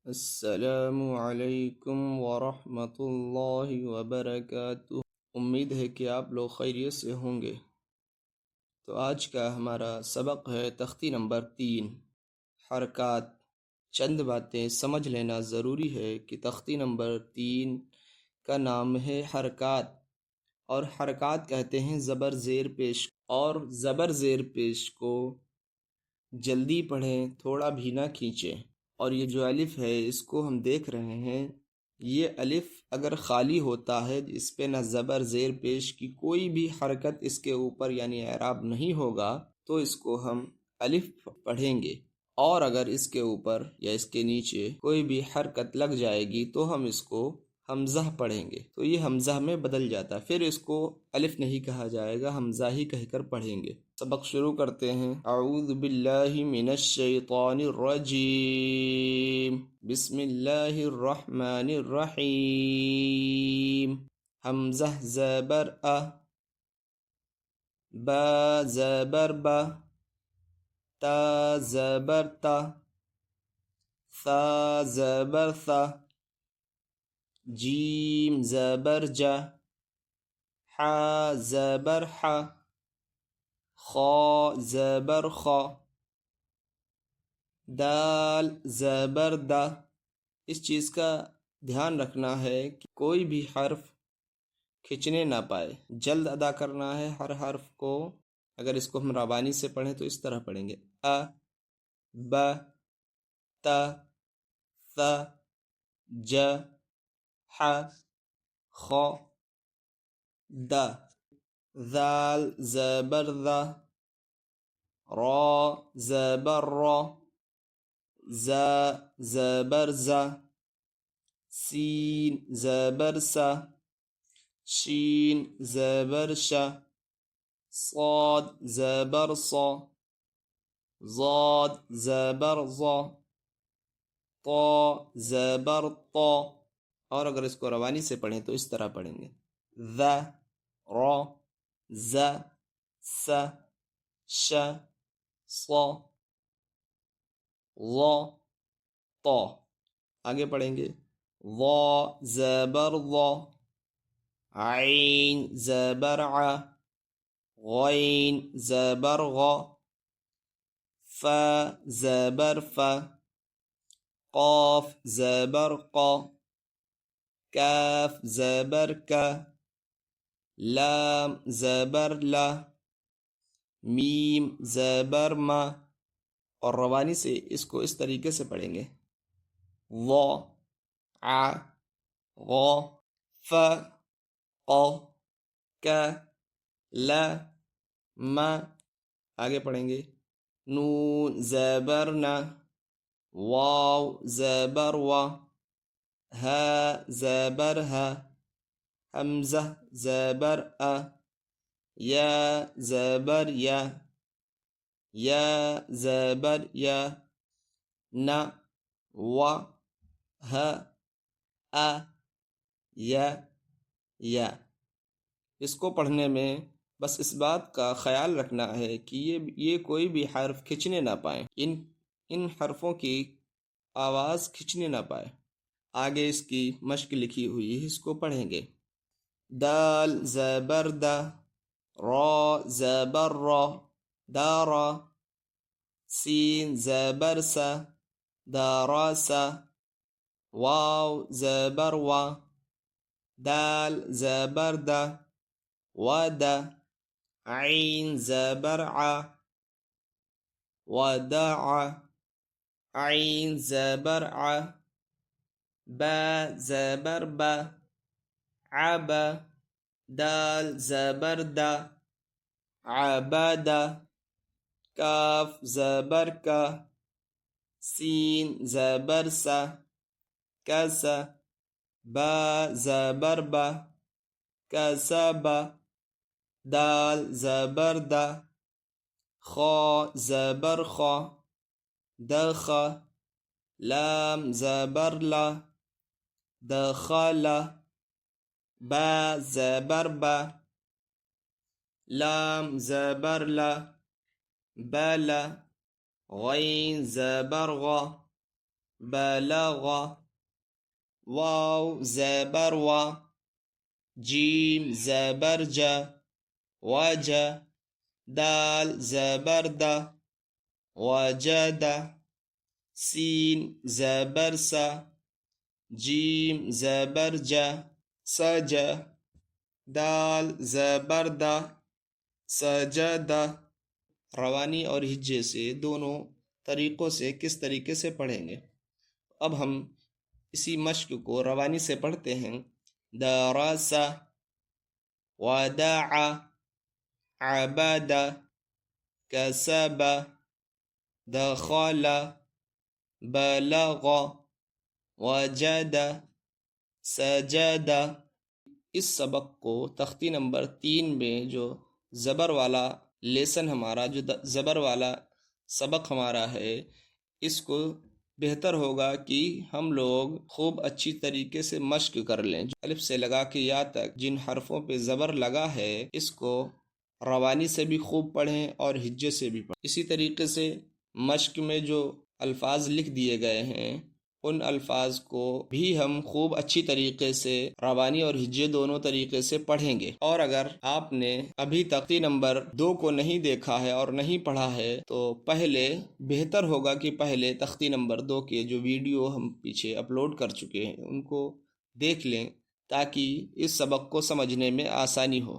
السلام علیکم ورحمۃ اللہ وبرکاتہ۔ امید ہے کہ آپ لوگ خیریت سے ہوں گے۔ تو آج کا ہمارا سبق ہے تختی نمبر 3، حرکات۔ چند باتیں سمجھ لینا ضروری ہے کہ تختی نمبر 3 کا نام ہے حرکات، اور حرکات کہتے ہیں زبر زیر پیش، اور زبر زیر پیش کو جلدی پڑھیں، تھوڑا بھی نہ کھینچیں۔ اور یہ جو الف ہے اس کو ہم دیکھ رہے ہیں، یہ الف اگر خالی ہوتا ہے، اس پہ نہ زبر زیر پیش کی کوئی بھی حرکت اس کے اوپر یعنی اعراب نہیں ہوگا، تو اس کو ہم الف پڑھیں گے۔ اور اگر اس کے اوپر یا اس کے نیچے کوئی بھی حرکت لگ جائے گی تو ہم اس کو حمزہ پڑھیں گے، تو یہ حمزہ میں بدل جاتا ہے، پھر اس کو الف نہیں کہا جائے گا، حمزہ ہی کہہ کر پڑھیں گے۔ سبق شروع کرتے ہیں۔ اعوذ باللہ من الشیطان الرجیم، بسم اللہ الرحمن الرحیم۔ حمزہ زبر ا، با زبر با، تا زبر تا، ثا زبر ثا، جیم زبر جا، حا زبر حا، خا زبر خا، دال زبر دا۔ اس چیز کا دھیان رکھنا ہے کہ کوئی بھی حرف کھچنے نہ پائے، جلد ادا کرنا ہے ہر حرف کو۔ اگر اس کو ہم روانی سے پڑھیں تو اس طرح پڑھیں گے: ا، ب، ت، ث، ج، ح، خ، د۔ ذال زبر ذا، را زبر را، ز زبر ز، سین زبر س، شین زبر ش، صاد زبر صا، ضاد زبر ضا، طا زبر طا۔ اور اگر اس کو روانی سے پڑھیں تو اس طرح پڑھیں گے: ذ، را، ز، س، ش، صا، ضا، طا۔ آگے پڑھیں گے: ضا زبر ضا، عین زبر ع، غین زبر غا، فا زبر فا، قاف زبر قا، کاف زبر کا، لام زبر لا، میم زبر ما۔ اور روانی سے اس کو اس طریقے سے پڑھیں گے: ضا، ع، غا، فا، قا، کا، لا، ما۔ آگے پڑھیں گے: نون زبر نا، واو زبر وا، ہا زبر ہا، حمزہ زبر ا، یا زبر یا، یا زبر یا، نا، و، ہ، ا، یا۔ اس کو پڑھنے میں بس اس بات کا خیال رکھنا ہے کہ یہ کوئی بھی حرف کھچنے نہ پائیں، ان حرفوں کی آواز کھچنے نہ پائے۔ آگے اس کی مشق لکھی ہوئی ہے، اس کو پڑھیں گے: دال زبر دا، را زبر را، دارا، سین زبر سا، دارا سا، واو زبر وا، دال زبر دا، ودا، عین زبر ع، ودع، عین زبر ع، با زبر با، عبا، دال زبر دا، عبدا، کاف زبر کا، سین زبر سا، کسا، با زبر با، کسبا، دال زبر دا، خا زبر خا، دخا، لام زبر لا، دخلا، با زبر با، لام زبر لا، بلا، غین زبر غا، بلغ، واو زبر و، جیم زبر ج، وج، دال زبر د، وجد، سین زبر س، جیم زبر ج، سج، دال زبر د، سجد۔ روانی اور ہجے سے دونوں طریقوں سے کس طریقے سے پڑھیں گے؟ اب ہم اسی مشق کو روانی سے پڑھتے ہیں۔ درس، ودع، عبد، کسب، دخل، بلغ، وجد، سجد۔ اس سبق کو تختی نمبر 3 میں جو زبر والا لیسن ہمارا، جو زبر والا سبق ہمارا ہے، اس کو بہتر ہوگا کہ ہم لوگ خوب اچھی طریقے سے مشق کر لیں۔ الف سے لگا کے یا تک جن حرفوں پہ زبر لگا ہے، اس کو روانی سے بھی خوب پڑھیں اور ہجے سے بھی پڑھیں۔ اسی طریقے سے مشق میں جو الفاظ لکھ دیے گئے ہیں، ان الفاظ کو بھی ہم خوب اچھی طریقے سے روانی اور ہجے دونوں طریقے سے پڑھیں گے۔ اور اگر آپ نے ابھی تختی نمبر 2 کو نہیں دیکھا ہے اور نہیں پڑھا ہے، تو پہلے بہتر ہوگا کہ پہلے تختی نمبر 2 کے جو ویڈیو ہم پیچھے اپلوڈ کر چکے ہیں ان کو دیکھ لیں، تاکہ اس سبق کو سمجھنے میں آسانی ہو۔